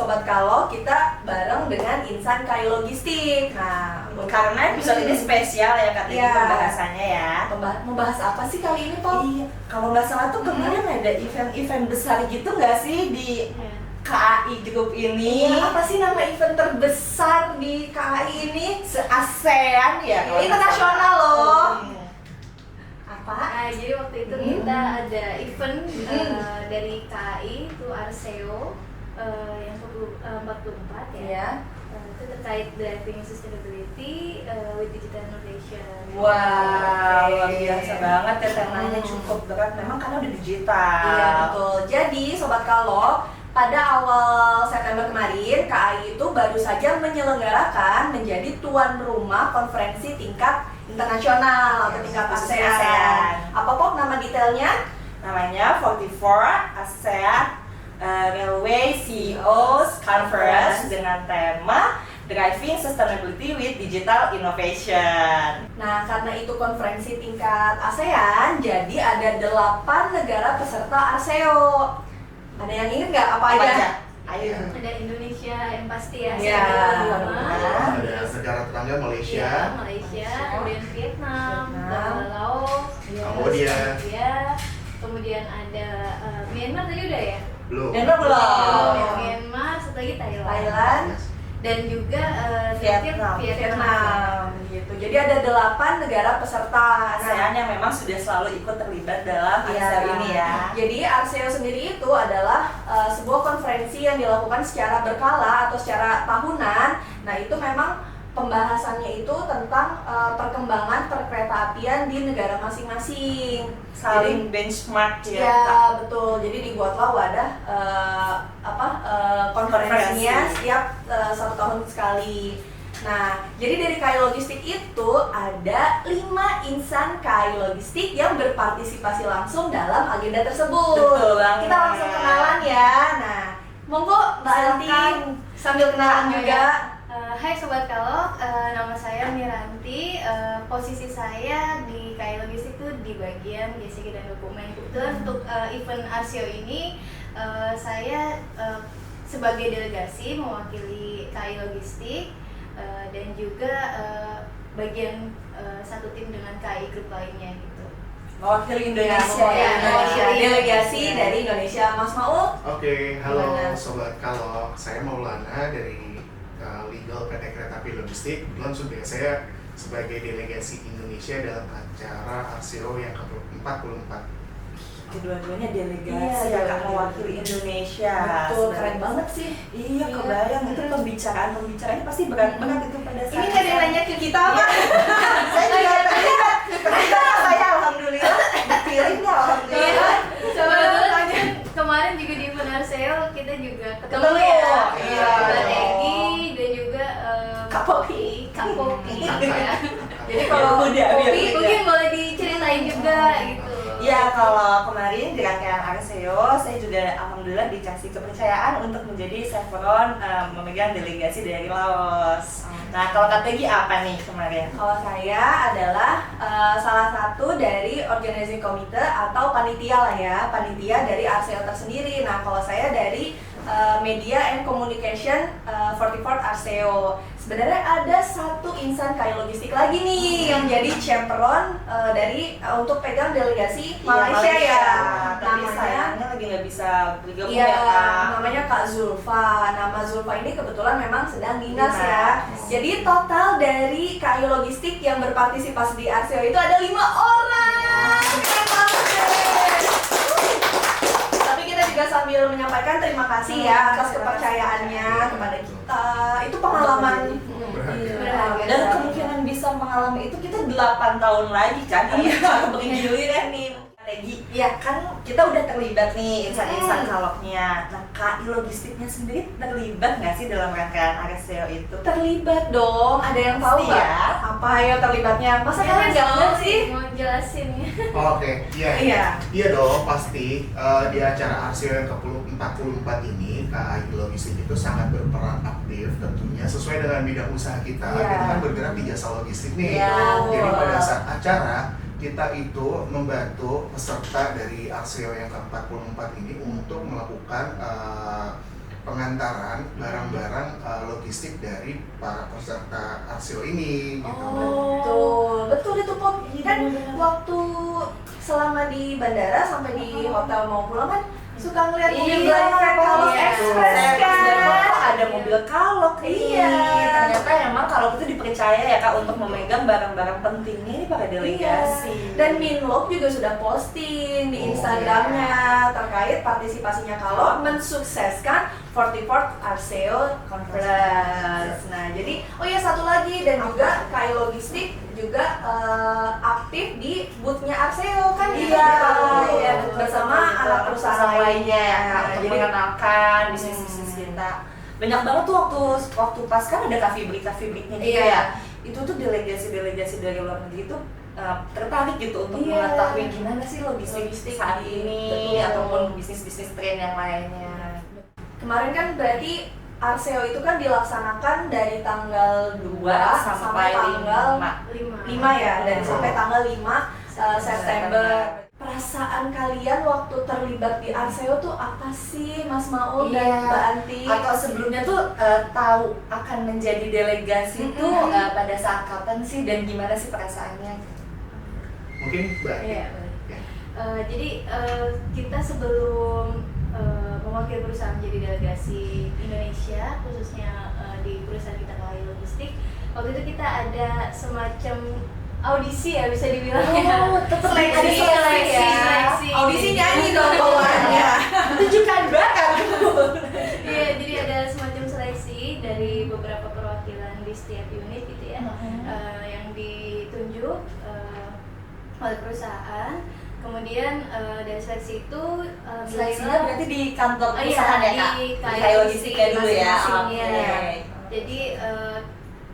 Sobat Kalok, kita bareng dengan Insan KAI Logistik. Nah, karena episode ini spesial ya Kak Tegi pembahasannya ya. Membahas apa sih kali ini, Pop? Iya, kalau nggak salah tuh kemarin ada event-event besar gitu nggak sih di KAI Group ini? Iya, apa sih nama event terbesar di KAI ini? Se-ASEAN ya? Internasional loh. Apa? Nah, jadi waktu itu kita ada event dari KAI itu Arseo yang ke-44 ya. Itu terkait driving sustainability with digital innovation. Wah, luar biasa banget ya, temanya cukup berat memang karena udah digital. Iya betul. Jadi Sobat Kalok, pada awal September kemarin KAI itu baru saja menyelenggarakan menjadi tuan rumah konferensi tingkat internasional atau tingkat ASEAN. Apa Pop nama detailnya? Namanya 44 ASEAN Railway CEOs Conference dengan tema Driving Sustainability with Digital Innovation. Nah, karena itu konferensi tingkat ASEAN, jadi ada 8 negara peserta Arseo. Ada yang ingat nggak apa aja? Ayo. Ada Indonesia yang pasti ya. Iya. Ada negara tetangga Malaysia, Iya, Malaysia, kemudian Vietnam, Laos, Kambodia. Kemudian ada Myanmar tadi udah ya? Belum. Myanmar belum. Myanmar, satu lagi Thailand dan juga Vietnam gitu. Jadi ada 8 negara peserta ASEAN yang memang sudah selalu ikut terlibat dalam Arseo ini ya. Jadi Arseo sendiri itu adalah sebuah konferensi yang dilakukan secara berkala atau secara tahunan. Nah, itu memang pembahasannya itu tentang perkembangan perkeretaapian di negara masing-masing. Saling benchmark ya. Ya, betul. Jadi dibuatlah wadah konferensinya setiap 1 tahun sekali. Nah, jadi dari KAI Logistik itu ada 5 insan KAI Logistik yang berpartisipasi langsung dalam agenda tersebut. Betul banget. Kita langsung kenalan ya. Nah, monggo Mbak Anti sambil kenalan juga. Hai Sobat Kalok, nama saya Miranti. Posisi saya di KAI Logistik itu di bagian GCG dan dokumen. Kebetulan untuk event Arseo ini saya sebagai delegasi mewakili KAI Logistik dan juga bagian satu tim dengan KAI Group lainnya gitu. Mewakili Indonesia Ya, mewakili delegasi dari Indonesia. Mas Maul. Oke, halo Gimana? Sobat Kalok. Saya Maulana dari Legal PT Kereta Api Logistik. Kebetulan sudah saya sebagai delegasi Indonesia dalam acara Arseo yang ke-44. Kedua-duanya delegasi Iya, ya Kak, mewakili Indonesia. Betul, keren banget sih. Iya, kebayang itu pembicaranya pasti berat banget itu pada saat. Ini nggak ada yang nanya ke kita apa? Saya juga terlibat. Ternyata saya alhamdulillah dipilihnya alhamdulillah. Kebetulan kemarin juga di event Arseo kita juga ketemu Ketemu, ya. iya. Mbak Egi dan juga Kak Popi. Kak Popi ya. Jadi kalau Popi mungkin boleh diceritain juga gitu. Ya, kalau kemarin di rangkaian Arseo, saya juga alhamdulillah dikasih kepercayaan untuk menjadi chaperon memegang delegasi dari Laos. Nah, kalau Kak Tegi apa nih kemarin? Kalau saya adalah salah satu dari organizing committee atau panitia lah ya, panitia dari Arseo tersendiri. Nah, kalau saya dari Media and Communication 44 Arseo. Sebenarnya ada satu insan KAI Logistik lagi nih yang jadi chaperon dari untuk pegang delegasi Malaysia ya. Tapi Namanya sayangnya lagi nggak bisa bergabung iya, ya Kak. namanya Kak Zulfa. Nama Zulfa ini kebetulan memang sedang dinas ya. Dinas. Jadi total dari KAI Logistik yang berpartisipasi di Arseo itu ada 5 orang. Keren banget deh. Tapi kita juga sambil menyampaikan terima kasih ya atas kepercayaannya kepada kita. Itu pengalaman Berharga. Dan kemungkinan bisa mengalami itu kita 8 tahun lagi kan. Iya, bergiliran nih. Tegi, ya kan kita udah terlibat nih insan-insan kaloknya. Nah, KAI Logistiknya sendiri terlibat nggak sih dalam rangkaian Arseo itu? Terlibat dong. Ada yang tahu Pasti nggak? ya. Apa ya terlibatnya? Masa kalian nggak tahu sih? Mau jelasin ya. Oke, iya. Iya. Iya dong, pasti di acara Arseo yang ke-44 ini KAI Logistik itu sangat berperan aktif tentunya sesuai dengan bidang usaha kita. Iya. Kita kan bergerak di jasa logistik nih. Iya. Jadi pada saat acara kita itu membantu peserta dari Arseo yang ke-44 ini untuk melakukan pengantaran barang-barang logistik dari para peserta RCO ini gitu. Betul itu Pop. Kan waktu selama di bandara sampai di hotel mau pulang kan suka ngeliat mobil belanja Kalok Express kan. Ada mobil Kalok nih. Ternyata emang Kalok itu dipercaya ya Kak untuk memegang barang-barang pentingnya ini para delegasi. Dan Minlog juga sudah posting di Instagramnya terkait partisipasinya Kalok mensukseskan 44th RCO Conference. Nah, jadi satu lagi dan juga KAI Logistik juga aktif di booth-nya RCO kan bersama anak perusahaan lainnya ya Kak, untuk mengenalkan bisnis-bisnis kita. Banyak banget tuh waktu pas kan ada coffee break-nya juga ya. Itu tuh delegasi dari luar negeri tuh tertarik gitu untuk mengetahui gimana sih logistik saat ini ataupun bisnis-bisnis tren yang lainnya. Kemarin kan berarti RCO itu kan dilaksanakan dari tanggal 2 sampai tanggal 5 ya, dari sampai tanggal 5 September. Perasaan kalian waktu terlibat di RCO tuh apa sih Mas Maul dan Mbak Anti? Atau sebelumnya tuh tahu akan menjadi delegasi itu pada saat kapan sih dan gimana sih perasaannya? Mungkin Mbak Anti. Jadi kita sebelum mewakili perusahaan menjadi delegasi Indonesia, khususnya di perusahaan kita KAI Logistik, waktu itu kita ada semacam audisi ya bisa dibilang seleksi. Audisi nyanyi dong bawaannya. Tunjukkan bakat. Iya, jadi ada semacam seleksi dari beberapa perwakilan di setiap unit gitu ya, yang ditunjuk oleh perusahaan. Kemudian dari seleksi itu seleksinya berarti di kantor perusahaan ya Kak? Di KAI Logistik ya dulu ya? Jadi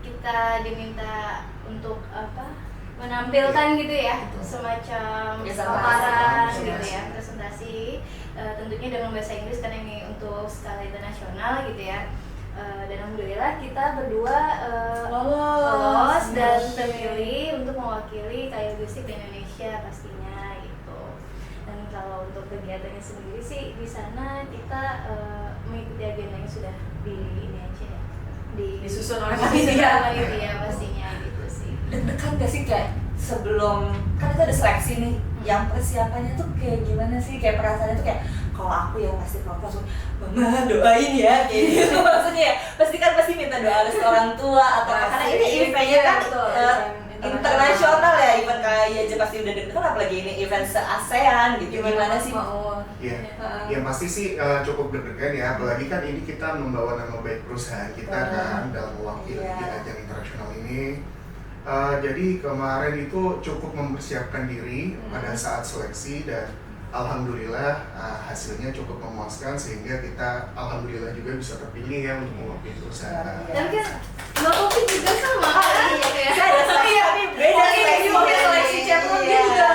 kita diminta untuk menampilkan gitu ya, semacam paparan gitu ya, presentasi tentunya dengan bahasa Inggris karena ini untuk skala internasional gitu ya. Dan alhamdulillah kita berdua lolos dan terpilih untuk mewakili KAI Logistik di Indonesia pastinya. Kalau untuk kegiatannya sendiri sih di sana kita mengikuti agenda yang sudah di ini aja ya, disusun oleh panitia pastinya gitu sih. Deg-degan gak sih kayak sebelum kan kita ada seleksi nih, yang persiapannya tuh kayak gimana sih, kayak perasaannya tuh kayak kalau aku yang pasti langsung mama doain ya gitu maksudnya ya pasti minta doa restu orang tua atau karena ini eventnya kan internasional ya, event kayak aja pasti udah deg-degan apalagi ini event se-ASEAN gitu. Gimana sih? Ya pasti sih cukup deg-degan ya, apalagi kan ini kita membawa nama baik perusahaan kita kan dalam mewakili di ajang internasional ini. Jadi kemarin itu cukup mempersiapkan diri pada saat seleksi dan alhamdulillah hasilnya cukup memuaskan sehingga kita alhamdulillah juga bisa terpilih ya untuk mewakili perusahaan. Dan kan Mbak Kopi juga sama kan? Beda seleksi chaperon dia juga.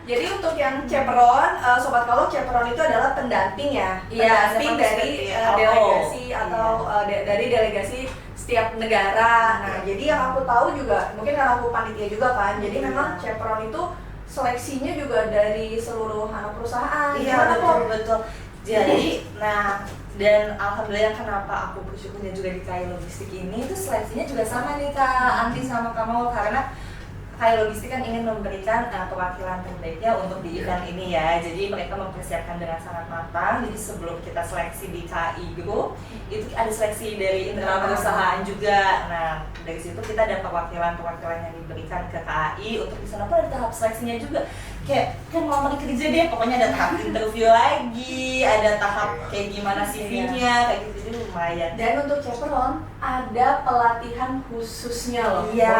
Jadi untuk yang chaperon, Sobat Kalok, chaperon itu adalah pendamping ya, pendamping dari delegasi atau dari delegasi setiap negara. Nah, jadi yang aku tahu juga, mungkin karena aku panitia juga kan, jadi memang chaperon itu seleksinya juga dari seluruh anak perusahaan. Iya, betul. Jadi, dan alhamdulillah kenapa aku bersyukurnya juga di KAI Logistik ini itu seleksinya juga sama nih Kak Anti sama Kamu, karena KAI Logistik kan ingin memberikan perwakilan terbaiknya untuk di event ini ya. Jadi mereka mempersiapkan dengan sangat matang. Jadi sebelum kita seleksi di KAI Group, itu ada seleksi dari internal perusahaan juga. Nah, dari situ kita ada perwakilan yang diberikan ke KAI untuk di sana pun ada tahap seleksinya juga. Kayak kan ngelamar kerja deh, pokoknya ada tahap interview lagi, ada tahap kayak gimana CV-nya, kayak gitu, jadi lumayan. Dan untuk chaperon ada pelatihan khususnya loh. Iya.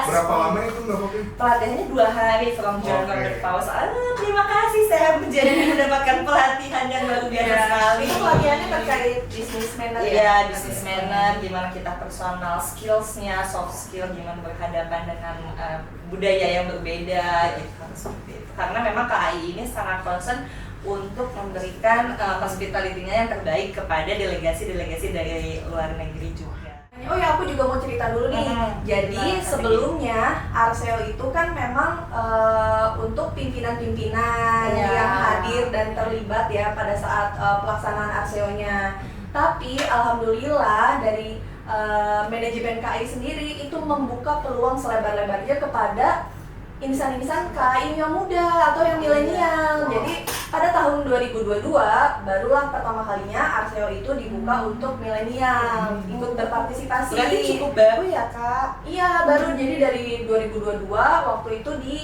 Berapa lama itu Mbak Kopi? Pelatihannya 2 hari from January Pause. Terima kasih saya mendapatkan pelatihan yang luar biasa sekali. Itu pelatihannya terkait business manner. Iya, business manner, gimana kita personal skills-nya, soft skill, gimana berhadapan dengan budaya yang berbeda gitu kan, seperti itu. Karena memang KAI ini sangat concern untuk memberikan hospitality-nya yang terbaik kepada delegasi-delegasi dari luar negeri juga. Oh ya, aku juga mau cerita dulu nih. Jadi sebelumnya Arseo itu kan memang untuk pimpinan-pimpinan yang hadir dan terlibat ya pada saat pelaksanaan Arseo-nya. Tapi alhamdulillah dari manajemen KAI sendiri itu membuka peluang selebar-lebarnya kepada insan-insan KAI yang muda atau yang milenial. Jadi pada tahun 2022 barulah pertama kalinya Arseo itu dibuka untuk milenial ikut berpartisipasi. Berarti cukup baru ya Kak? Iya, baru. Jadi dari 2022 waktu itu di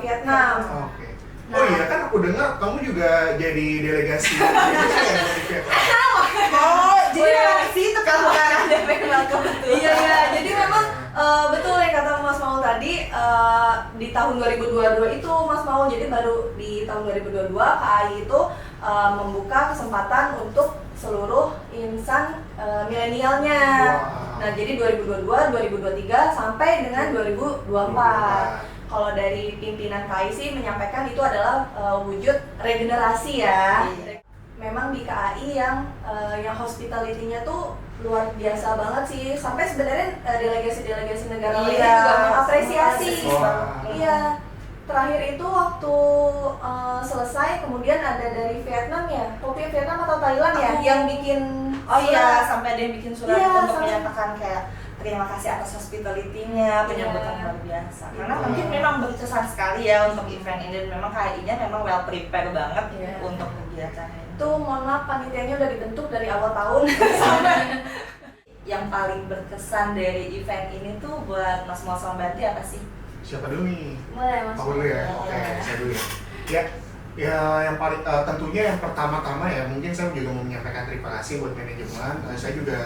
Vietnam. Oke. Oh iya, kan aku dengar kamu juga jadi delegasi Indonesia ya dari Vietnam. Oh, jadi dari situ kamu arah DPL kebetulan. Iya, jadi memang betul yang kata Mas Maul tadi, di tahun 2022 itu Mas Maul, jadi baru di tahun 2022 KAI itu membuka kesempatan untuk seluruh insan milenialnya. Nah, jadi 2022, 2023 sampai dengan 2024. Kalau dari pimpinan KAI sih menyampaikan itu adalah wujud regenerasi ya. Memang di KAI yang hospitality-nya tuh luar biasa banget sih. Sampai sebenarnya delegasi-delegasi negara lainnya juga mengapresiasi. Iya. Terakhir itu waktu selesai kemudian ada dari Vietnam ya. Kopi Vietnam atau Thailand ya yang bikin iya, sampai ada yang bikin surat untuk menyatakan kayak terima kasih atas hospitality-nya, penyambutan luar biasa. Karena mungkin memang berkesan sekali ya untuk event ini, dan memang KAI-nya memang well prepare banget untuk kegiatan ini. Tuh, mohon maaf panitianya udah dibentuk dari awal tahun. Yang paling berkesan dari event ini tuh buat Mas Maul sama Mbak Ati apa sih? Siapa dulu nih? Mulai Mas. Aku dulu ya. Oke, saya dulu ya. Ya, yang paling tentunya yang pertama-tama ya, mungkin saya juga mau menyampaikan terima kasih buat manajemen. Saya juga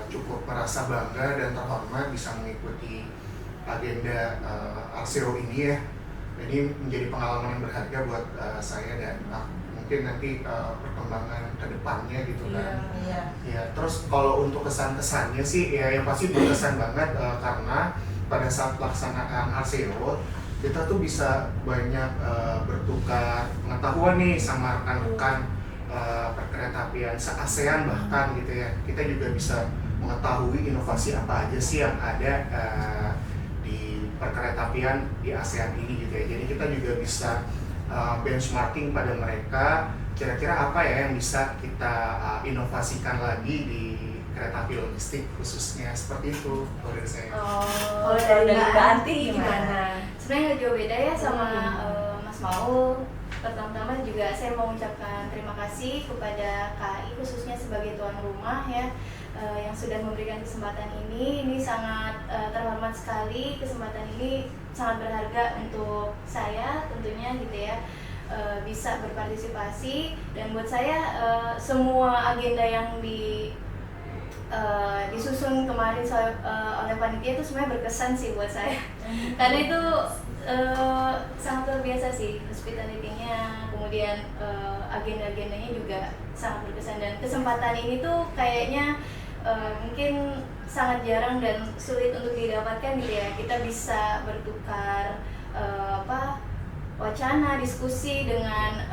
cukup merasa bangga dan terhormat bisa mengikuti agenda Arseo ini ya. Ini menjadi pengalaman yang berharga buat saya dan mungkin nanti perkembangan ke depannya gitu kan. Ya, terus kalau untuk kesan-kesannya sih ya yang pasti berkesan banget karena pada saat pelaksanaan Arseo kita tuh bisa banyak bertukar pengetahuan nih sama rekan-rekan perkeretaapian se-ASEAN bahkan gitu ya. Kita juga bisa mengetahui inovasi apa aja sih yang ada di perkeretaapian di ASEAN ini gitu ya. Jadi kita juga bisa benchmarking pada mereka kira-kira apa ya yang bisa kita inovasikan lagi di kereta api logistik khususnya, seperti itu kalau dari saya. Kalau dari Mbak Anti gimana? Sebenarnya nggak jauh beda ya sama Mas Maul. Pertama-tama juga saya mau mengucapkan terima kasih kepada KAI khususnya sebagai tuan rumah ya, yang sudah memberikan kesempatan ini. Ini sangat terhormat sekali, kesempatan ini sangat berharga untuk saya tentunya gitu ya. Bisa berpartisipasi, dan buat saya semua agenda yang disusun kemarin oleh panitia itu sebenarnya berkesan sih buat saya. Karena itu sangat luar biasa sih hospitality-nya, kemudian agenda-agendanya juga sangat berkesan, dan kesempatan ini tuh kayaknya mungkin sangat jarang dan sulit untuk didapatkan gitu ya. Kita bisa bertukar wacana, diskusi dengan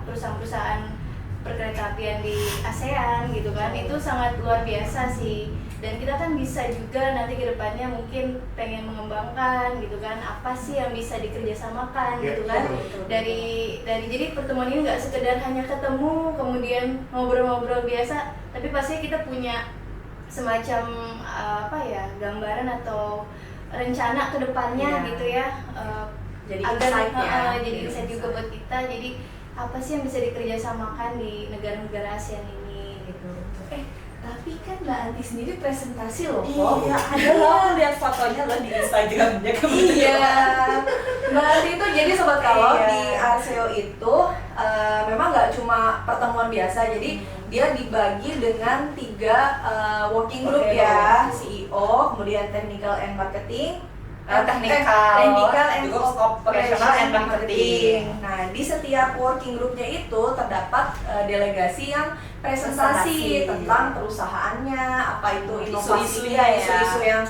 perusahaan-perusahaan perkeretaapian di ASEAN gitu kan. Itu sangat luar biasa sih, dan kita kan bisa juga nanti ke depannya mungkin pengen mengembangkan gitu kan, apa sih yang bisa dikerjasamakan gitu kan. Dari jadi pertemuan ini nggak sekedar hanya ketemu kemudian ngobrol-ngobrol biasa, tapi pasti kita punya semacam gambaran atau rencana ke depannya gitu ya. Jadi insight ya. Jadi insight juga buat kita. Jadi apa sih yang bisa dikerjasamakan di negara-negara ASEAN ini gitu. Tapi kan Mbak Anti sendiri presentasi loh. Iya, ada loh, aku lihat fotonya loh di Instagramnya. Iya, Mbak Anti itu jadi sobat kalau di Arseo itu memang nggak cuma pertemuan biasa. Jadi dia dibagi dengan 3 working group ya, CEO, kemudian technical and marketing, technical and operational and marketing. Nah, di setiap working groupnya itu terdapat delegasi yang presentasi tentang perusahaannya, apa itu inovasinya, isu-isu yang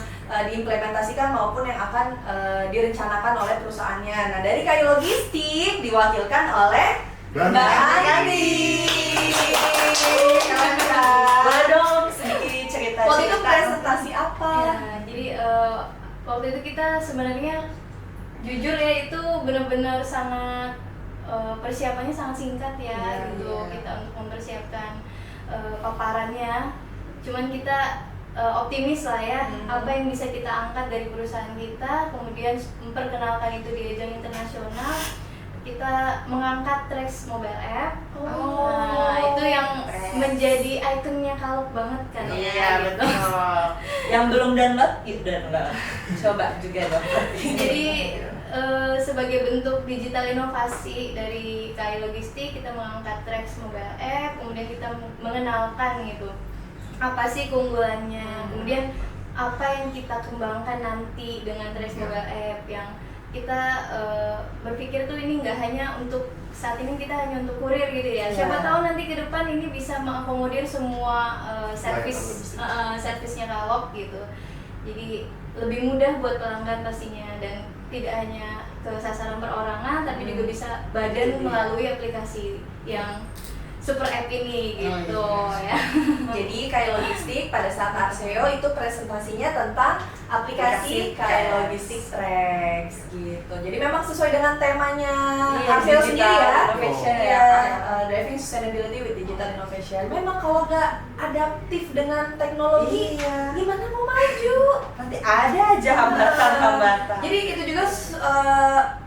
diimplementasikan maupun yang akan direncanakan oleh perusahaannya. Nah, dari KAI Logistik diwakilkan oleh Mbak Andi. Boleh dong sedikit cerita Waktu itu presentasi apa? Ya, jadi waktu itu kita sebenarnya jujur ya itu benar-benar sangat persiapannya sangat singkat ya gitu kita untuk mempersiapkan paparannya. Cuman kita optimis lah ya apa yang bisa kita angkat dari perusahaan kita, kemudian memperkenalkan itu di ajang internasional. Kita mengangkat Trax mobile app. Nah, itu yang menjadi ikonnya Kalok banget kan. Iya, betul. Yang belum download, itu download. Coba juga dong. Jadi sebagai bentuk digital inovasi dari KAI Logistik, kita mengangkat Trax mobile app, kemudian kita mengenalkan gitu apa sih keunggulannya, kemudian apa yang kita kembangkan nanti dengan Trax mobile app yang kita berpikir tuh ini nggak hanya untuk saat ini kita hanya untuk kurir gitu ya. Siapa tahu nanti ke depan ini bisa mengakomodir semua servisnya Kalok gitu. Jadi lebih mudah buat pelanggan pastinya dan tidak hanya ke sasaran perorangan tapi juga bisa badan melalui aplikasi yang super app ini gitu ya. Jadi KAI Logistik pada saat Arseo itu presentasinya tentang aplikasi KAI Logistik Trax gitu. Jadi memang sesuai dengan temanya Arseo sendiri ya. Innovation Driving Sustainability with Digital Innovation. Memang kalau nggak adaptif dengan teknologi, gimana mau maju? Nanti ada aja hambatan-hambatan. Jadi itu juga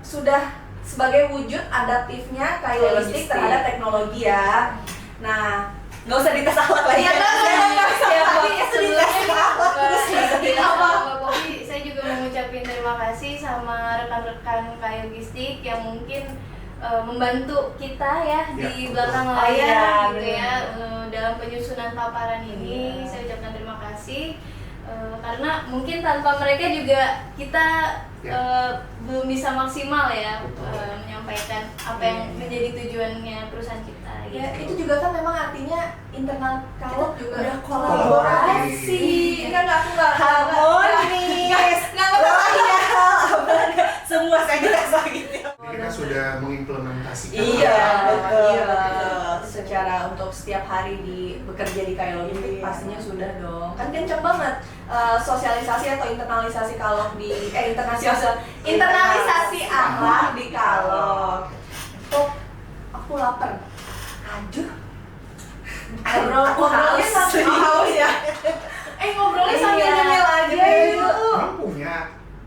sudah sebagai wujud adaptifnya KAI Logistik terhadap teknologi ya. Nah, nggak usah dites akhlak lagi. Iya, saya juga mau ngucapin terima kasih sama rekan-rekan KAI Logistik yang mungkin membantu kita ya di belakang layar gitu ya dalam penyusunan paparan ini. Saya ucapkan terima kasih karena mungkin tanpa mereka juga kita belum bisa maksimal ya menyampaikan apa yang menjadi tujuannya perusahaan kita. Ya, itu juga kan memang artinya internal Kalok juga udah kolaborasi. Enggak harmonis. Semua saya dirasa gitu. Kita sudah mengimplementasikan. Iya, betul. Secara untuk setiap hari bekerja di KAI Logistik pastinya sudah dong. Kan kenceng banget sosialisasi atau internalisasi Kalok di internalisasi akhlak di Kalok. Oh, aku lapar. Aduh. Ngobrolnya sambil haus ya. Ngobrolnya sambil nyemil aja yuk. Emang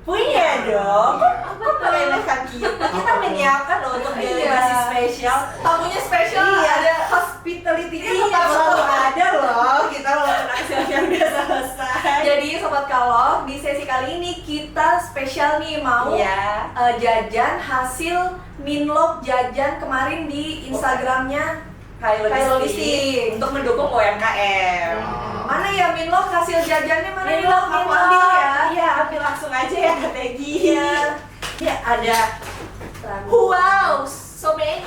Punya dong. Apa meremehkan kita? Kita menyiapkan loh untuk delegasi spesial. Tamunya spesial. Ada hospitality-nya tetap selalu ada loh. Kita walaupun aksinya udah selesai. Jadi Sobat Kalok, di sesi kali ini kita spesial nih mau jajan hasil Minlog jajan kemarin di Instagramnya KAI Logistik untuk mendukung UMKM. Mana ya Minlog hasil jajannya mana Minlog? Aku ambil ya. Iya, ambil langsung aja ya Kak Tegi. Ya ada. Wow, so many.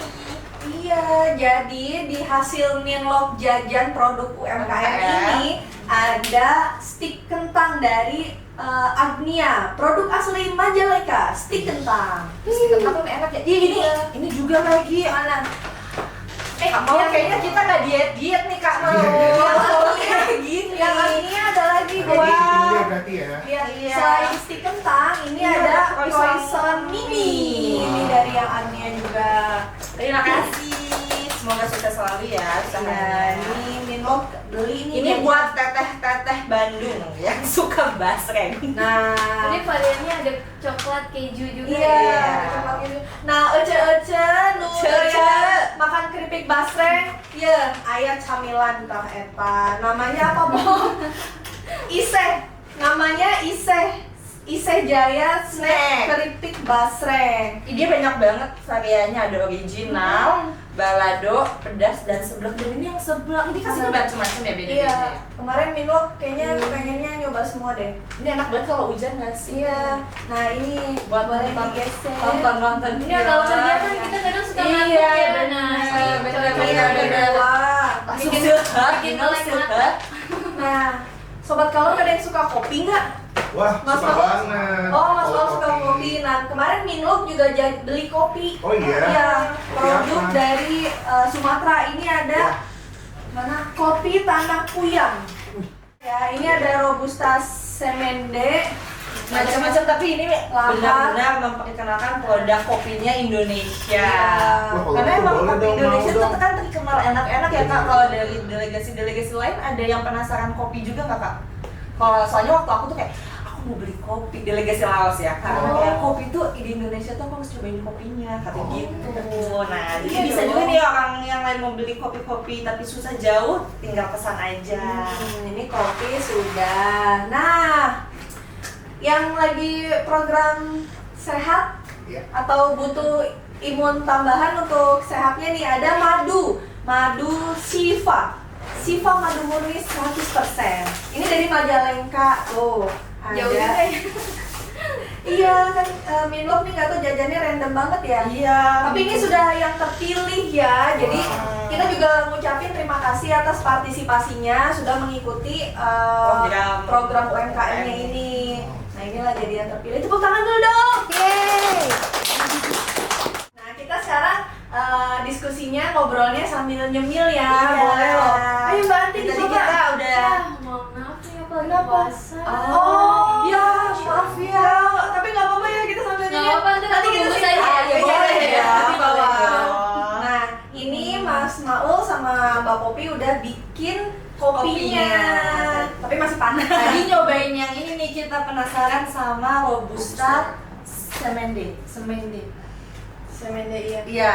Iya, jadi di hasil Minlog jajan produk UMKM ini ada stik kentang dari Agnia, produk asli Majalengka, stik kentang. Stik kentang kan enak ya. Ini juga lagi. Mana? Kamu kayaknya kita nggak diet nih Kak Mau. Yang Agnia ada lagi Ini dia berarti ya. Iya. Selain stik kentang, ini ada croissant mini. Ini dari yang Agnia juga. Terima kasih. Semoga sukses selalu ya usahanya. Ini Minlog beli nih. Ini buat teteh-teteh Bandung yang suka basreng. Nah, Ini variannya ada coklat keju juga. iya, coklat keju. Nah, ece-ece nu makan keripik basreng, ya aya camilan tah eta. Namanya apa, Bang? Iseh. Namanya Iseh. Iseh Jaya snack keripik basreng. Dia banyak banget variannya, ada original, balado, pedas, dan seblak. Dan ini yang seblak, ini kasih macam-macam ya beda-beda. Iya, kemarin Minlog kayaknya pengennya nyoba semua deh. Ini enak banget kalau hujan nggak sih? Iya. Nah, ini Buat boleh nonton- digeser. Nonton Iya, kalau kerja kan kita kadang suka ngantuk Iya, ya. benar. Bener-bener. Langsung Bikin- silahkan, bikin langsung melek silahkan. Nah, Sobat Kalok ada yang suka kopi nggak? Wah, Mas suka Kalok? banget. Oh, Mas Kalok suka kopi. Nah, kemarin Minlog juga beli kopi. Oh iya? Iya, Kopi produk apa? dari Sumatera. Ini ada mana? Kopi Tanah Kuyang. Ya, ini ada Robusta Semende. Macam-macam, tapi ini benar-benar memperkenalkan produk kopinya Indonesia. Wah, Karena kalau emang boleh kopi dong, Indonesia mau tuh dong. kan terkenal enak-enak ya Kak. Kalau dari delegasi-delegasi lain ada yang penasaran kopi juga nggak Kak? Kalau soalnya waktu aku tuh kayak aku mau beli kopi delegasi Laos ya, karena kayak kopi tuh di Indonesia tuh aku harus cobain kopinya kata gitu. Nah, jadi Iya bisa dong. juga nih orang yang lain mau beli kopi-kopi tapi susah jauh, tinggal pesan aja. Ini kopi sudah. Nah, yang lagi program sehat Iya. atau butuh imun tambahan untuk sehatnya nih ada madu Siva madu murni 100%. Ini dari Majalengka tuh. Jauh juga Ada. ya. Iya kan Minlok nih nggak tahu jajannya random banget ya. Iya. Tapi ini sudah yang terpilih ya. Jadi Wow. kita juga ngucapin terima kasih atas partisipasinya sudah mengikuti program UMKM-nya ini. Nah inilah jadi yang terpilih. Tepuk tangan dulu dong. Yeay. Nah kita sekarang diskusinya ngobrolnya sambil nyemil ya. Iya. Boleh loh. Ayo Mbak Anti Tadi dicoba. kita udah Mohon maaf nih aku lagi Kenapa? puasa. Oh, ya maaf ya. Tapi nggak apa-apa ya kita sambil Nggak nyemil. apa-apa, ntar Nanti aku kita bungkus sini. aja. Ah, ya boleh ya. Nanti Di bawah. boleh. Nah, ini Mas Maul sama Mbak Popi udah bikin kopinya. Tapi masih panas. Tadi nyobain yang ini nih, kita penasaran sama Robusta Semende. Semende iya. Iya.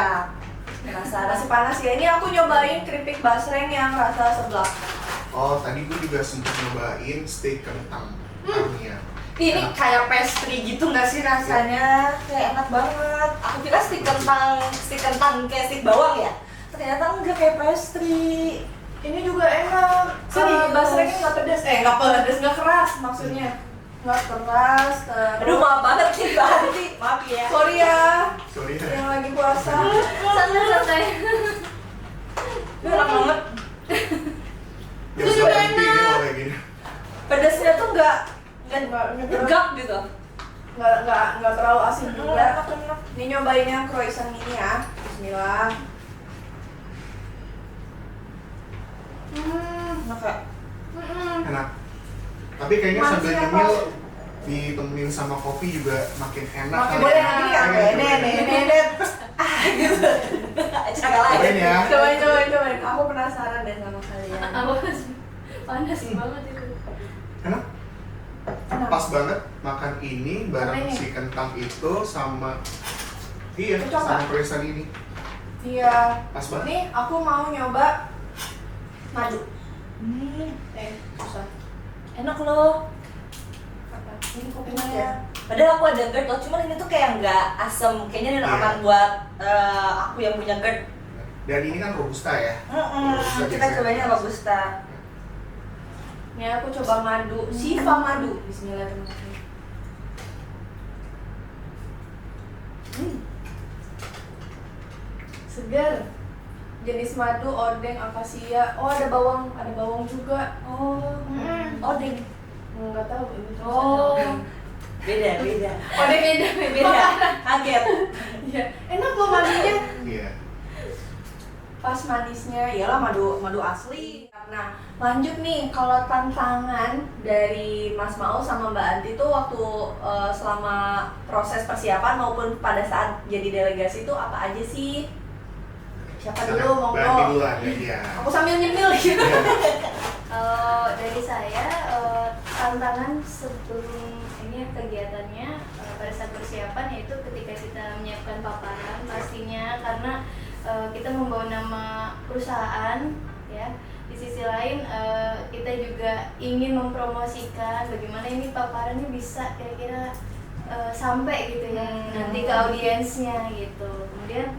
Penasaran. Masih panas ya. Ini aku nyobain keripik basreng yang rasa seblak. Oh, tadi gue juga sempat nyobain steak kentang Tamiya. Ini kayak pastry gitu nggak sih rasanya? Kayak enak banget. Aku kira stik kentang kayak stik bawang ya. Ternyata enggak, kayak pastry. Ini juga enak. Serius? Basrengnya nggak pedas. Nggak pedas, nggak keras maksudnya. Nggak keras. Terus. Aduh, maaf banget nih Mbak Andi. Maaf ya. Sorry ya. Sorry ya. Yang lagi puasa. Santai-santai. Ini enak banget. Biar Itu juga setelah ini enak. mau kayak gini. Pedasnya tuh nggak Nggak tegak gitu. nggak terlalu asin juga. Enak. Ini nyobain yang croissant ini ya. Bismillah. Enak ya. Enak. Tapi kayaknya Manis sambil ya, nyemil Pak? ditemenin sama kopi juga makin enak. Makin kali boleh ya. nanti Kan Pengen nenek. Ah gitu. Acara lain. Cobain ya. Cobain. Aku penasaran deh sama kalian. Apa sih? Panas banget itu. Enak. Pas banget makan ini bareng Apa ini? si kentang itu sama iya Cocok sama nggak? croissant ini. Iya. Pas banget. Nih aku mau nyoba madu. Susah. Enak loh. Apa? Ini Enak kopinya ya? ya. Padahal aku ada GERD loh, cuman ini tuh kayak nggak asem. Kayaknya ini Iya. aman buat aku yang punya GERD. Dan ini kan robusta ya. Robusta Kita biasanya. cobain yang robusta. Nih aku coba madu. Siva madu. Bismillahirrahmanirrahim. Segar. Jenis madu, odeng, akasia. Oh ada bawang juga. Oh, odeng. Nggak tahu ini Oh, tulisannya. beda. Odeng Beda. Kaget. Iya. Enak loh madunya. Iya. Pas manisnya, iyalah madu asli. Nah, lanjut nih, kalau tantangan dari Mas Maul sama Mbak Anti tuh waktu selama proses persiapan maupun pada saat jadi delegasi itu apa aja sih? Siapa dulu, Berarti monggo. duluan ya dia. Aku sambil nyemil gitu. Kalau dari saya tantangan sebelum ini kegiatannya pada saat persiapan yaitu ketika kita menyiapkan paparan pastinya karena kita membawa nama perusahaan ya. Di sisi lain kita juga ingin mempromosikan bagaimana ini paparan ini bisa kira-kira sampai gitu ya nanti ke audiensnya gitu. Kemudian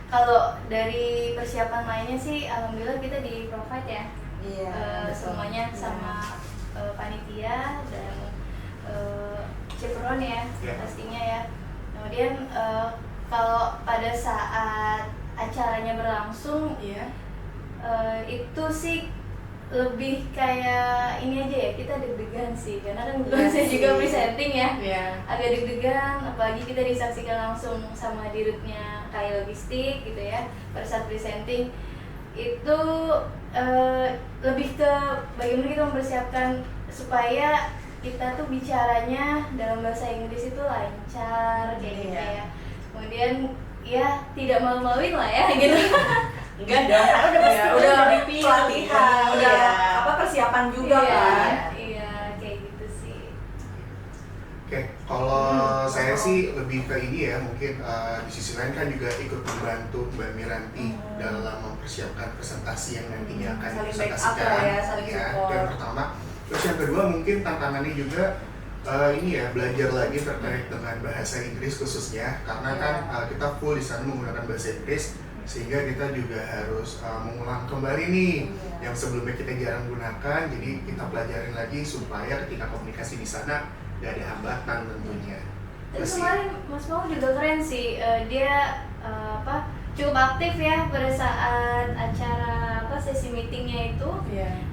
kalau dari persiapan lainnya sih alhamdulillah kita di provide ya. Iya. Semuanya sama panitia dan chaperone ya Yeah. pastinya ya. Kemudian kalau pada saat acaranya berlangsung Iya. itu sih lebih kayak ini aja ya, kita deg-degan sih karena kan Iya saya juga sih. presenting ya, Iya. agak deg-degan apalagi kita disaksikan langsung sama dirutnya KAI Logistik gitu ya pada saat presenting itu lebih ke bagaimana kita mempersiapkan supaya kita tuh bicaranya dalam bahasa Inggris itu lancar kayak gitu ya. Kemudian ya tidak malu-maluin lah ya gitu. Enggak dong, karena udah pelatihan, udah apa persiapan juga kan. Iya, kayak gitu sih. Oke, kalau saya sih lebih ke ini ya, mungkin di sisi lain kan juga ikut membantu Mbak Miranti dalam mempersiapkan presentasi yang nantinya akan Saling dipresentasikan. backup lah ya, saling Ya, support. itu yang pertama. Terus yang kedua mungkin tantangannya juga ini ya, belajar lagi terkait dengan bahasa Inggris khususnya, karena kan kita full di sana menggunakan bahasa Inggris, sehingga kita juga harus mengulang kembali nih yang sebelumnya kita jarang gunakan, jadi kita pelajarin lagi supaya ketika komunikasi di sana gak ada hambatan tentunya. Tapi Terus kemarin Mas Mau juga keren sih, dia cukup aktif ya pada saat acara sesi meetingnya itu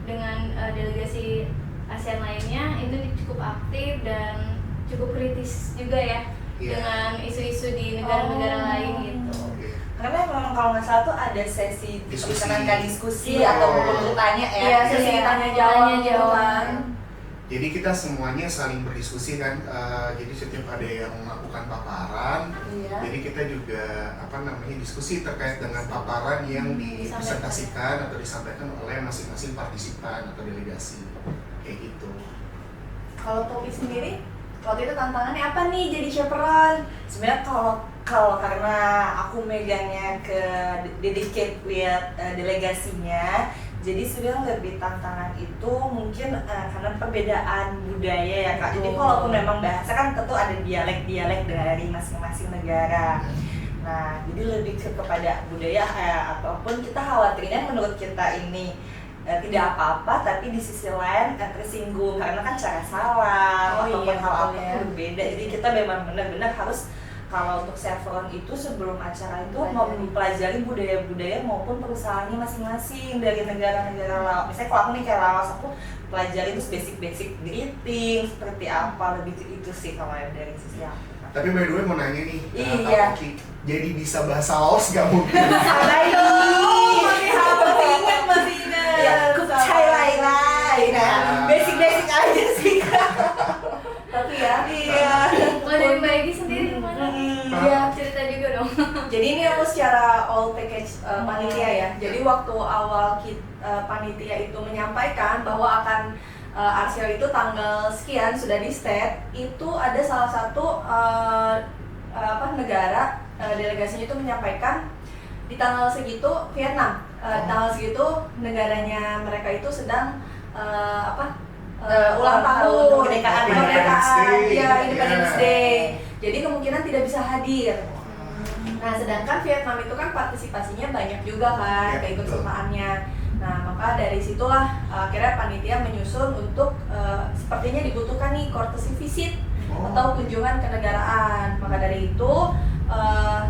dengan delegasi ASEAN lainnya, itu cukup aktif dan cukup kritis juga ya dengan isu-isu di negara-negara lain gitu. Karena memang kalau nggak salah tuh ada sesi Diskusi. diskusi atau bertanya ya. Iya, sesi tanya jawab gitu kan. Jadi kita semuanya saling berdiskusi kan, jadi setiap ada yang melakukan paparan, jadi kita juga diskusi terkait dengan paparan yang dipresentasikan atau disampaikan oleh masing-masing partisipan atau delegasi, kayak gitu. Kalau Topi sendiri, waktu itu tantangannya apa nih jadi chaperone? Sebenarnya kalau karena aku megangnya ke dedicate with delegasinya, jadi sebenarnya lebih tantangan itu mungkin karena perbedaan budaya ya Kak. Jadi walaupun memang bahasa kan tentu ada dialek-dialek dari masing-masing negara. Nah, jadi lebih kepada budaya ataupun kita khawatirnya menurut kita ini tidak apa-apa, tapi di sisi lain tersinggung karena kan cara salah ataupun hal apa itu berbeda. Jadi kita memang benar-benar harus, kalau untuk Chevron itu sebelum acara itu mempelajari budaya-budaya maupun perusahaannya masing-masing dari negara-negara Laos. Misalnya kalau aku nih kayak Laos, aku pelajari terus basic greeting seperti apa, lebih ke itu sih kalau dari sisi aku. Tapi by the way mau nanya nih, Iya. Kak Oki, jadi bisa bahasa Laos gak mungkin? Masih ingat. Ya, kucai lai. Nah, basic aja sih Kak. Tapi ya, Kalau dari Mbak Egy sendiri gimana? Iya, cerita juga dong. jadi ini aku secara all package panitia ya. Jadi waktu awal panitia itu menyampaikan bahwa akan RCO itu tanggal sekian sudah di state, itu ada salah satu negara delegasinya itu menyampaikan di tanggal segitu Vietnam, tanggal segitu negaranya mereka itu sedang ulang tahun kemerdekaan, Independence Day. Jadi kemungkinan tidak bisa hadir. Nah, sedangkan Vietnam itu kan partisipasinya banyak juga kan, keikutsertaannya. Nah, maka dari situlah akhirnya panitia menyusun untuk sepertinya dibutuhkan nih courtesy visit atau kunjungan kenegaraan. Maka dari itu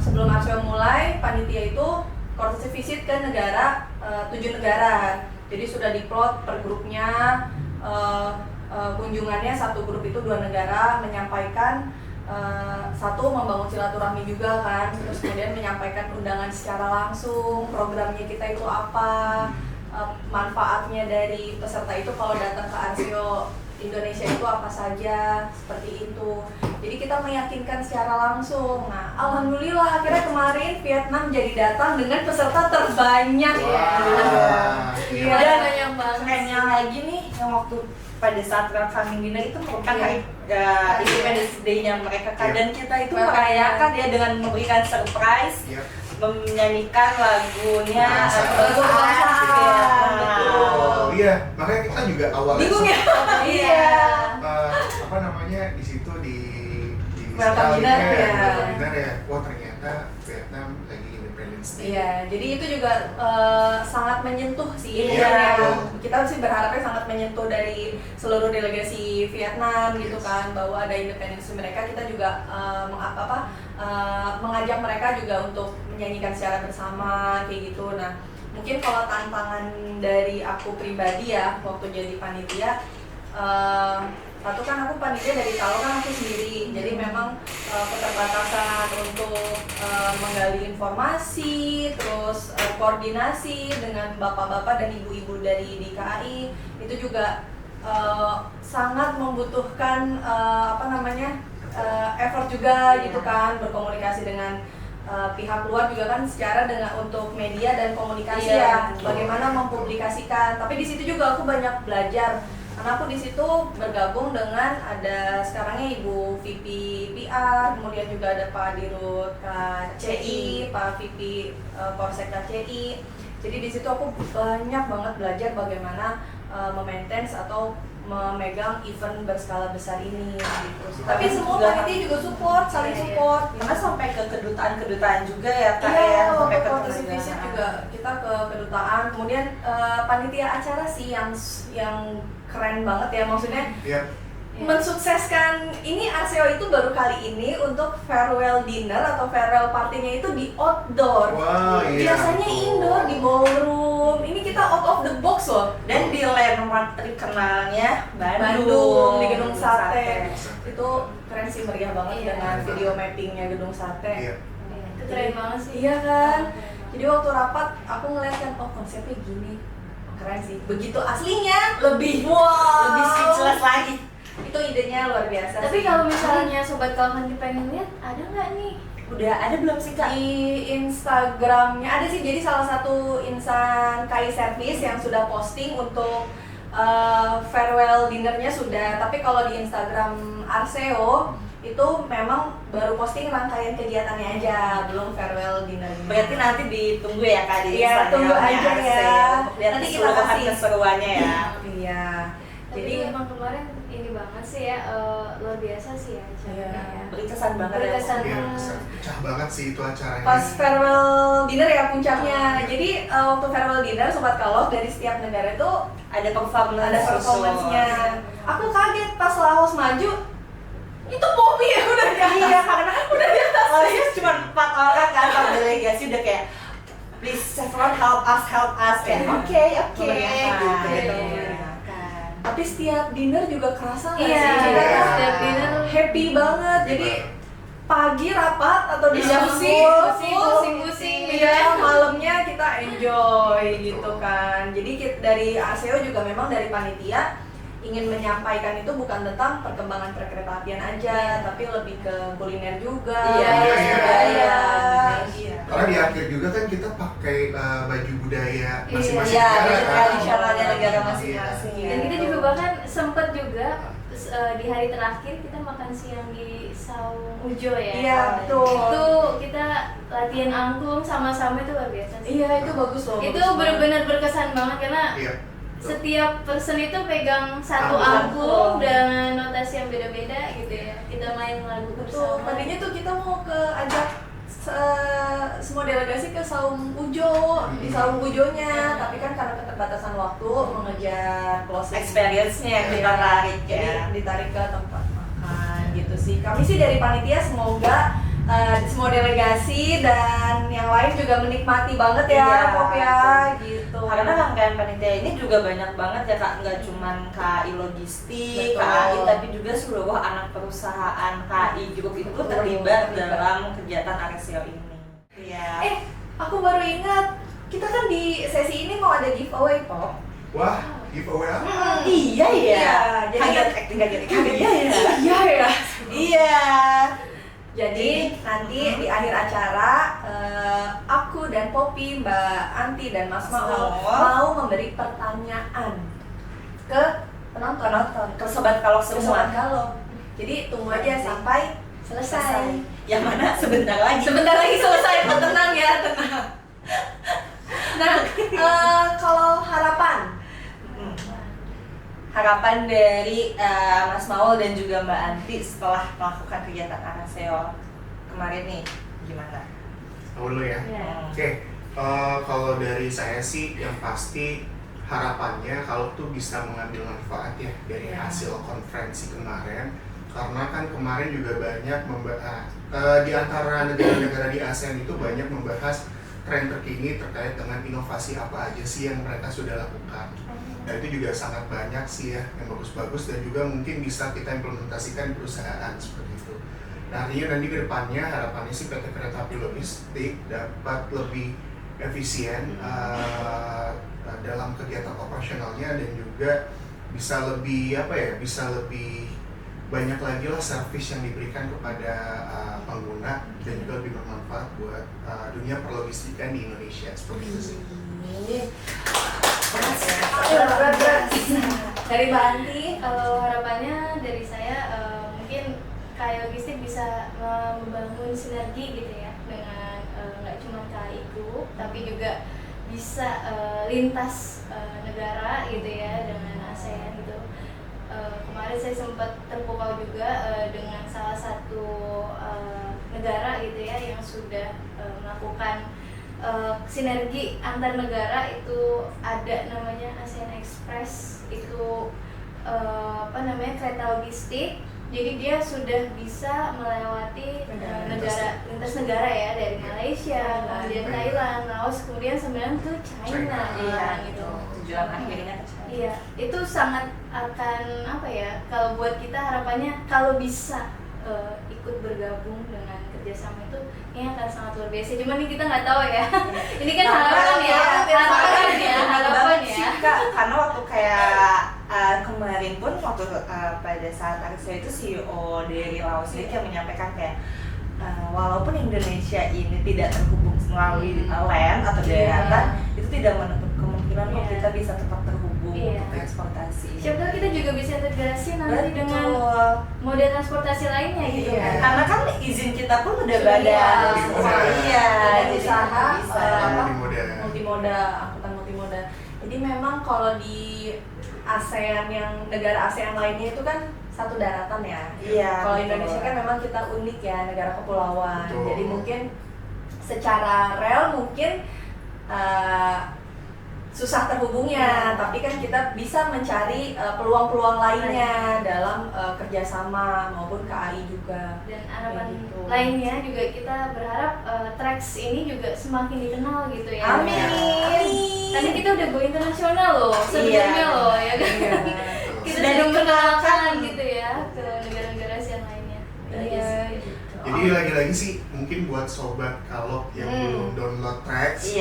sebelum RCO mulai, panitia itu courtesy visit ke negara 7 negara. Jadi sudah diplot per grupnya, kunjungannya satu grup itu 2 negara, menyampaikan satu membangun silaturahmi juga kan, terus kemudian menyampaikan undangan secara langsung, programnya kita itu apa, manfaatnya dari peserta itu kalau datang ke RCO Indonesia itu apa saja, seperti itu. Jadi kita meyakinkan secara langsung. Nah, alhamdulillah akhirnya kemarin Vietnam jadi datang dengan peserta terbanyak. Iya, Dan banyak banget. kerennya lagi nih yang waktu pada saat welcoming dinner itu merupakan hari Independence Day-nya mereka kan, dan kita itu merayakan ya dengan memberikan surprise, menyanyikan lagunya Iya, makanya kita juga awalnya Bingung ya? Iya. di situ di Welcome dinner ya. Wah, ternyata Vietnam lagi Independence Day. Iya, jadi itu juga sangat menyentuh sih. Iya. Kita sih berharapnya sangat menyentuh dari seluruh delegasi Vietnam gitu kan, bahwa ada independence mereka. Kita juga mengajak mereka juga untuk menyanyikan secara bersama kayak gitu. Nah, mungkin kalau tantangan dari aku pribadi ya waktu jadi panitia, satu kan aku panitia dari Talo kan aku sendiri, jadi memang keterbatasan untuk menggali informasi, terus koordinasi dengan bapak-bapak dan ibu-ibu dari di KAI itu juga sangat membutuhkan effort juga gitu kan, berkomunikasi dengan pihak luar juga kan secara dengan untuk media dan komunikasi bagaimana mempublikasikan. Tapi di situ juga aku banyak belajar karena aku di situ bergabung dengan ada sekarangnya Ibu VP PR, kemudian juga ada Pak Dirut KCI, Pak VP Polsek KCI. Jadi di situ aku banyak banget belajar bagaimana memaintain atau memegang event berskala besar ini gitu. Tapi semua panitia juga support, saling support. Karena sampai ke kedutaan juga ya Kak ya. Sampai Waktu ke Portus Visit juga kita ke kedutaan. Kemudian panitia acara sih yang keren banget ya, maksudnya mensukseskan ini. Arseo itu baru kali ini untuk farewell dinner atau farewell partinya itu di outdoor. Biasanya indoor di ballroom. Ini kita out of the box loh. Dan di landmark terkenalnya Bandung di Gedung Sate. Itu keren sih, meriah banget dengan video mappingnya Gedung Sate. Itu keren banget sih. Iya kan. Jadi waktu rapat aku ngeliat kan, oh konsepnya gini, keren sih. Begitu aslinya lebih speechless lagi. Itu idenya luar biasa. Tapi kalau misalnya sobat kawan pengen lihat, ada nggak nih? Udah ada belum sih Kak? Di Instagramnya ada sih, jadi salah satu insan KAI Service yang sudah posting untuk farewell dinnernya sudah. Tapi kalau di Instagram Arseo itu memang baru posting rangkaian kegiatannya aja, belum farewell dinnernya. Berarti nanti ditunggu ya Kak di Instagramnya. Iya, tunggu aja ya. Untuk lihat Nanti kita kasih keseruannya ya. Iya. Jadi emang kemarin ini banget sih ya, luar biasa sih ya acaranya ya. Berkesan banget ya. Berkesan Iya, banget. pecah banget sih itu acaranya. Pas farewell dinner ya puncaknya. Jadi waktu farewell dinner Sobat Kalov dari setiap negara itu Ada performance-nya. Aku kaget pas Laos maju. Itu Poppy ya udah di atas. Iya, karena kan udah di atas. Laosnya cuma 4 orang kan, kalau delegasi udah kayak please everyone help us kayak oke gitu. Tapi setiap dinner juga kerasa nggak Iya, sih? Kita setiap dinner happy banget. Jadi pagi rapat atau diskusi, pusing. iya, malamnya kita enjoy gitu kan. Jadi dari ASEO juga memang dari panitia ingin menyampaikan itu bukan tentang perkembangan perkeretaapian aja, tapi lebih ke kuliner juga, budaya. Karena di akhir juga kan kita pakai baju budaya masing-masing Iya, negara baju kan. tradisionalnya negara masing-masing. Dan kita juga bahkan sempet juga di hari terakhir kita makan siang di Saung Ujo ya. Iya, betul. Itu kita latihan angklung sama-sama, itu luar biasa sih. Iya, itu bagus loh. Itu bagus benar-benar berkesan banget karena setiap person itu pegang satu angklung dengan notasi yang beda-beda gitu ya. Kita main lagu betul. bersama. Tadinya tuh kita mau ajak semua delegasi ke Saung Ujo, di Saung Ujonya, tapi kan karena keterbatasan waktu mengejar closing Experience-nya yang kita tarik ya. Jadi ditarik ke tempat makan gitu sih. Kami sih dari panitia semoga semua delegasi dan yang lain juga menikmati banget ya Pop ya gitu. Karena rangkaian panitia ini juga banyak banget ya Kak, nggak cuman KAI Logistik, Betul. KAI, tapi juga seluruh anak perusahaan KAI Group itu terlibat dalam kegiatan Arseo ini. Iya. Aku baru ingat, kita kan di sesi ini mau ada giveaway Pop. Wah, giveaway apa? Iya ya. Iya, jadi kaget iya ya. iya ya. Iya. Jadi nanti di akhir acara aku dan Poppy, Mbak Anti dan Mas Maul mau memberi pertanyaan ke penonton, ke Sobat Kalov ke semua. Sobat Kalov. Jadi tunggu aja sampai selesai. Yang mana sebentar lagi. Sebentar lagi selesai, tenang ya, tenang. Nah, kalau harapan dari Mas Maul dan juga Mbak Anti setelah melakukan kegiatan Arseo kemarin nih gimana? Dulu ya. Oke, kalau dari saya sih yang pasti harapannya kalau tuh bisa mengambil manfaat ya dari hasil konferensi kemarin, karena kan kemarin juga banyak membahas di antara negara-negara di ASEAN itu banyak membahas tren terkini terkait dengan inovasi apa aja sih yang mereka sudah lakukan. Nah itu juga sangat banyak sih ya yang bagus-bagus dan juga mungkin bisa kita implementasikan di perusahaan seperti itu. Nah, artinya nanti ke depannya harapannya sih PT Kereta Api Logistik dapat lebih efisien dalam kegiatan operasionalnya dan juga bisa lebih bisa lebih banyak lagi lah servis yang diberikan kepada pengguna dan juga lebih bermanfaat buat dunia perlogistikan di Indonesia seperti itu sih. Dari Mbak Anti, Kalau harapannya dari saya mungkin KAI Logistik bisa membangun sinergi gitu ya dengan nggak cuma KAI Group tapi juga bisa lintas negara gitu ya dengan ASEAN gitu. Kemarin saya sempat terpukau juga dengan salah satu negara gitu ya yang sudah melakukan sinergi antar negara, itu ada namanya ASEAN Express, itu kereta logistik. Jadi dia sudah bisa melewati negara lintas negara ya, dari Malaysia, kemudian Thailand, Laos, kemudian sebenarnya ke China. Iya, gitu. Tujuan akhirnya ke China. Iya, itu sangat akan kalau buat kita harapannya kalau bisa ikut bergabung dengan kerjasama itu ini akan sangat luar biasa. Cuman ini kita nggak tahu ya. Ini kan harapan ya, harapan ya. Karena waktu kayak kemarin pun waktu pada saat Arsio itu CEO dari Laos ini yang menyampaikan kayak walaupun Indonesia ini tidak terhubung melalui land atau daratan, itu tidak menutup kemungkinan kok kita bisa tetap terhubung untuk transportasi. Siapa tahu kita juga bisa integrasi nanti dengan moda transportasi lainnya gitu kan. Karena kan izin kita pun udah ada. Iya, jadi usaha bisa multimoda, angkutan multimoda. Jadi memang kalau di ASEAN negara ASEAN lainnya itu kan satu daratan ya. Iya. Kalau Indonesia kan memang kita unik ya, negara kepulauan. Betul. Jadi mungkin secara rel mungkin susah terhubungnya, tapi kan kita bisa mencari peluang-peluang lainnya dalam kerjasama maupun KAI juga. Dan harapan gitu. lainnya juga kita berharap Trax ini juga semakin dikenal gitu ya. Amin. Tadi kita udah go internasional loh, sebenarnya loh ya kan. Iya. Kita Sudah sudah dikenalkan memperkenalkan gitu ya ke negara-negara ASEAN lainnya. Iya. Jadi lagi-lagi sih mungkin buat sobat Kalok yang belum download Trax,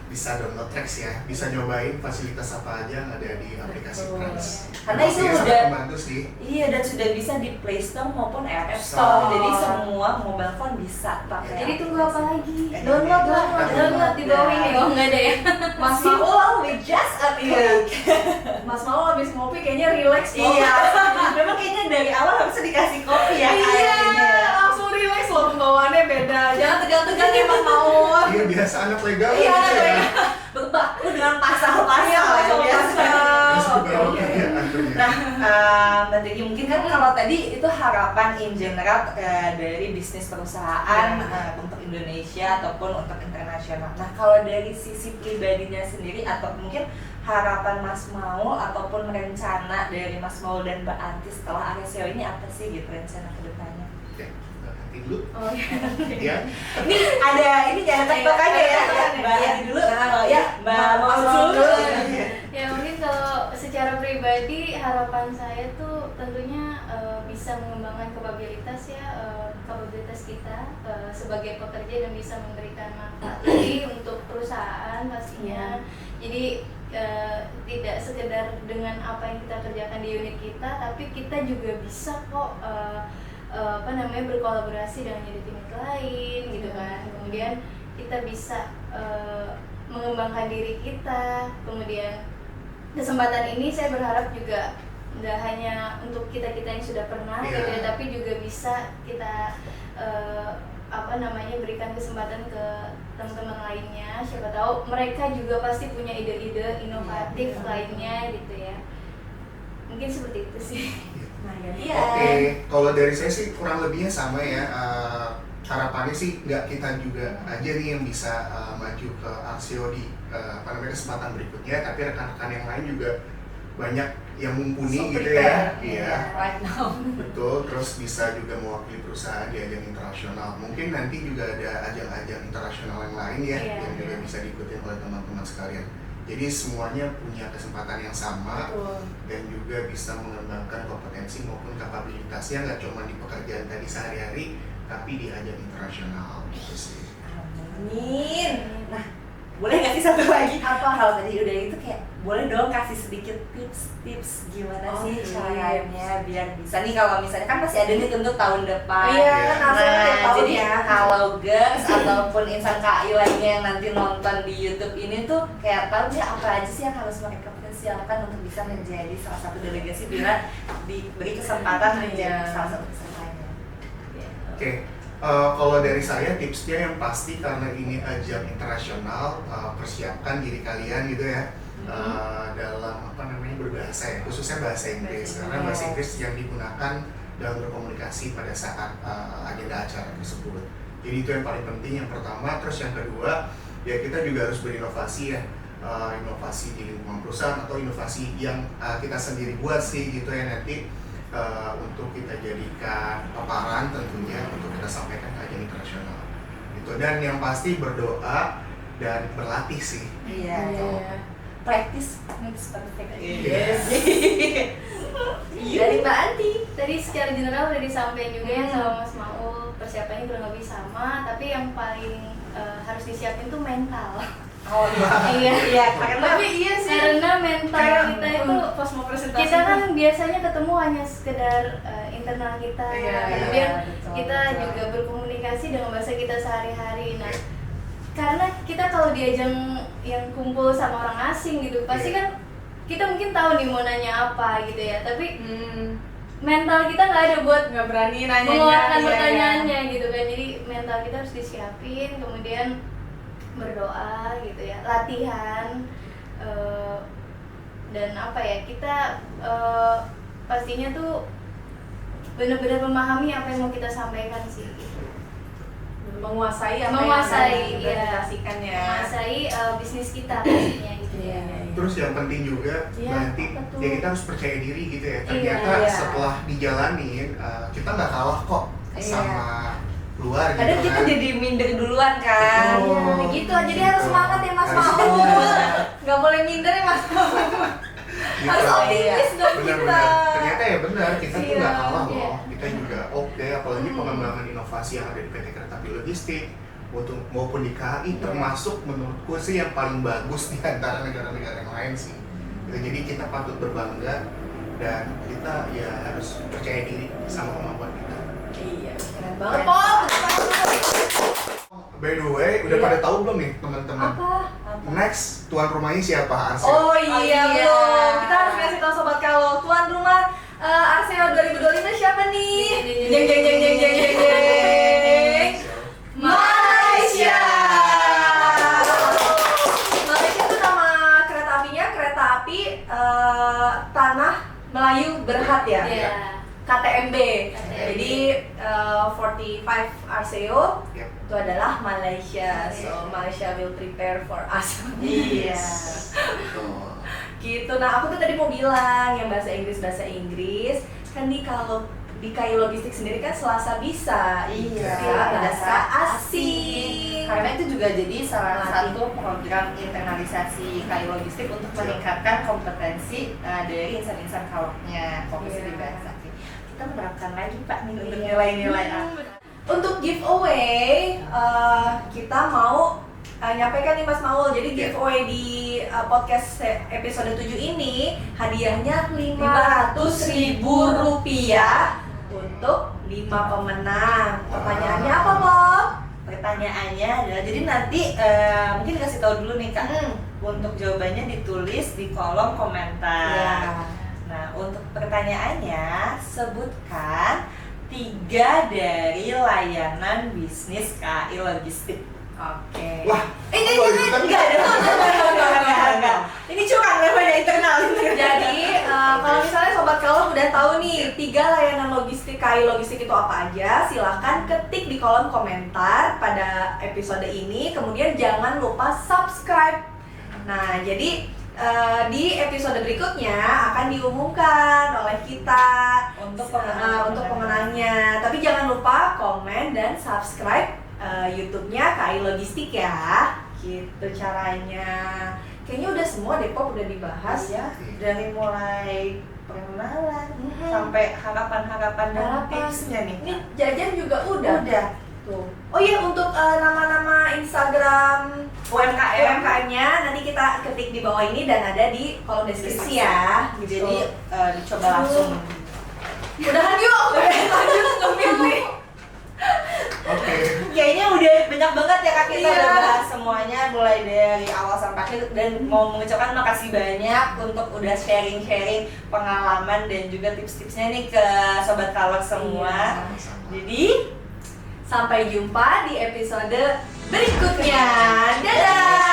bisa download Trax ya, bisa nyobain fasilitas apa aja yang ada di aplikasi Trax. Karena itu Pastinya udah sangat membantu sih. Iya, dan sudah bisa di Play Store maupun App App Store. Store. Jadi semua mobile phone bisa pakai. Jadi tunggu apa lagi? Download Di bawah ini. Oh enggak ada ya. Mas Maul, we just a click. Mas Maul habis ngopi kayaknya relax loh. Iya. Memang kayaknya dari awal harusnya dikasih kopi ya. Iya, kayaknya. langsung relax loh, pembawaannya beda. Jangan tegang-tegang ya Mas Maul. Iya, biasa anak legal Iya, gitu anak ya. legal. Berbaku dengan pasal-pasal. Iya, pasal-pasal. Terus Oke, baru oke. ya antunya. Nah, Mbak Tegi, mungkin kan kalau tadi itu harapan in general dari bisnis perusahaan untuk Indonesia ataupun untuk internasional. Nah, kalau dari sisi pribadinya sendiri atau mungkin harapan Mas Maul ataupun rencana dari Mas Maul dan Mbak Anti setelah Arsio ini apa sih gitu rencana ke depannya? Oke, nanti dulu. Oh iya. Ya. Ini ada ini jangan TikTok aja ya. Mbak Anti dulu. Mbak Maul dulu. Ya mungkin kalau secara pribadi harapan saya tuh tentunya bisa mengembangkan kapabilitas ya, kapabilitas kita sebagai pekerja dan bisa memberikan manfaat lagi untuk perusahaan pastinya. Jadi tidak sekedar dengan apa yang kita kerjakan di unit kita, tapi kita juga bisa kok berkolaborasi dengan unit-unit lain gitu kan. Kemudian kita bisa mengembangkan diri kita. Kemudian kesempatan ini saya berharap juga nggak hanya untuk kita yang sudah pernah gitu ya, tapi juga bisa kita berikan kesempatan ke teman-teman lainnya. Siapa tahu mereka juga pasti punya ide-ide inovatif lainnya gitu ya. Mungkin seperti itu sih. Nah, Oke, kalau dari saya sih kurang lebihnya sama ya. Harapannya sih nggak kita juga aja nih yang bisa maju ke Arsio di kesempatan berikutnya, tapi rekan-rekan yang lain juga banyak yang mumpuni gitu ya. Iya. Right now. Betul, terus bisa juga mewakili perusahaan di ajang internasional. Mungkin nanti juga ada ajang-ajang internasional yang lain ya, yang juga bisa diikuti oleh teman-teman sekalian. Jadi semuanya punya kesempatan yang sama. Betul. Dan juga bisa mengembangkan kompetensi maupun kapabilitasnya nggak cuma di pekerjaan tadi sehari-hari, tapi di ajang internasional gitu sih. Amin. Nah, boleh nggak sih satu lagi? Apa? Kalau tadi udah itu kayak boleh dong kasih sedikit tips gimana sih caranya biar bisa nih, kalau misalnya kan masih ada nih tentu tahun depan. Iya, kan hasilnya tiap tahun jadi ya. kalau girls ataupun insan KI lainnya yang nanti nonton di YouTube ini tuh kayak tahu sih apa aja sih yang harus mereka persiapkan untuk bisa menjadi salah satu delegasi bila diberi kesempatan menjadi salah satu pesertanya. Oke. Kalau dari saya tipsnya yang pasti, karena ini ajang internasional, persiapkan diri kalian gitu ya dalam berbahasa ya, khususnya bahasa Inggris, karena bahasa Inggris yang digunakan dalam berkomunikasi pada saat agenda acara tersebut. Jadi itu yang paling penting, yang pertama. Terus yang kedua ya, kita juga harus berinovasi ya, inovasi di lingkungan perusahaan atau inovasi yang kita sendiri buat sih gitu ya, nanti untuk kita jadikan paparan tentunya untuk kita sampaikan ke ajang internasional gitu. Dan yang pasti berdoa dan berlatih sih. Iya. Practice makes perfect. Yes. Dari Mbak Anti tadi secara general udah disampaikan juga ya sama Mas Maul, persiapannya kurang lebih sama, tapi yang paling harus disiapin tuh mental. Oh iya, Tapi iya sih, karena mental kita itu pas mau presentasi kita kan biasanya ketemu hanya sekedar internal kita, kemudian betul, kita betul. juga berkomunikasi dengan bahasa kita sehari-hari. Nah, karena kita kalau di ajang yang kumpul sama orang asing gitu, pasti kan kita mungkin tahu nih mau nanya apa gitu ya, tapi mental kita nggak ada buat nggak berani nanya mengeluarkan pertanyaannya gitu kan. Jadi mental kita harus disiapin, kemudian berdoa gitu ya, latihan, dan apa ya, kita pastinya tuh benar-benar memahami apa yang mau kita sampaikan sih gitu. menguasai apa Menguasai, yang iya. dipresentasikan ya. Menguasai bisnis kita pastinya gitu ya. Terus yang penting juga Iya, nanti apa tuh? ya kita harus percaya diri gitu ya. Ternyata Iya. setelah dijalanin kita nggak kalah kok sama luar gitu Kadang kita kan. jadi minder duluan kan. Betul. Ya, gitu, jadi harus semangat ya Mas Harus Maul. semangat. Nggak boleh minder ya Mas Maul. Gitu. Harus optimis dong kita. Benar-benar. Ternyata ya benar, kita tuh Iya, nggak kalah loh. iya. Kita juga oke, apalagi pengembangan inovasi yang ada di PT Kereta Api Logistik maupun di KAI, termasuk menurutku sih yang paling bagus di antara negara-negara yang lain sih. Gitu. Jadi kita patut berbangga dan kita ya harus percaya diri sama kemampuan kita. Iya, keren banget Pop. By the way, udah pada tahu belum nih teman-teman? Apa? Next tuan rumahnya siapa? Arsio. Oh iya, iya. belum. Kita harus ngasih tahu sobat kalau tuan rumah Arsio 2025 siapa nih? Jeng jeng jeng jeng jeng jeng jeng. Malaysia. Malaysia itu nama kereta apinya kereta api Tanah Melayu Berhad ya. Iya. KTMB. KTMB. Jadi 45 Arseo Yap. itu adalah Malaysia. So Malaysia will prepare for us. Iya. Betul. Gitu. Nah, aku tuh tadi mau bilang yang bahasa Inggris kan nih, kalau di KAI Logistik sendiri kan Selasa bisa. Iya. Bahasa asing. Karena itu juga jadi salah Melatih. satu program internalisasi KAI Logistik untuk meningkatkan kompetensi dari insan-insan kaloknya, fokus Iya. di bahasa. Kita menerapkan lagi Pak nih untuk Iya. nilai-nilai Untuk giveaway, kita mau nyampaikan nih Mas Maul. Jadi giveaway di podcast episode 7 ini hadiahnya Rp500.000 untuk 5 pemenang. Pertanyaannya apa, Bob? Pertanyaannya adalah, jadi nanti mungkin kasih tahu dulu nih Kak, untuk jawabannya ditulis di kolom komentar. Ya. Nah, untuk pertanyaannya, sebutkan 3 dari layanan bisnis KAI Logistik. Oke. Wah, Ini Enggak. Ini curang namanya internal. Jadi kalau misalnya sobat kalau udah tahu nih 3 layanan logistik KAI Logistik itu apa aja, silahkan ketik di kolom komentar pada episode ini. Kemudian jangan lupa subscribe. Nah, jadi di episode berikutnya akan diumumkan oleh kita Untuk pemenangnya. Tapi jangan lupa komen dan subscribe YouTube-nya KAI Logistik ya. Gitu caranya. kayaknya udah semua Depok udah dibahas. Ya, dari mulai perkenalan sampai harapan-harapan dan tipsnya nih. Ini jajan juga udah. Tuh. Oh iya, untuk nama-nama Instagram UMKM-nya nanti kita ketik di bawah ini dan ada di kolom deskripsi ya. Gitu. Jadi dicoba langsung. Udahan yuk, lanjut ngemil nih. Oke. Kayaknya udah banyak banget ya Kak, kita Iya. udah bahas semuanya mulai dari awal sampai akhir, dan mau mengucapkan makasih banyak untuk udah sharing-sharing pengalaman dan juga tips-tipsnya nih ke Sobat Kalok semua. Sama-sama. Jadi Sampai jumpa di episode berikutnya. Dadah.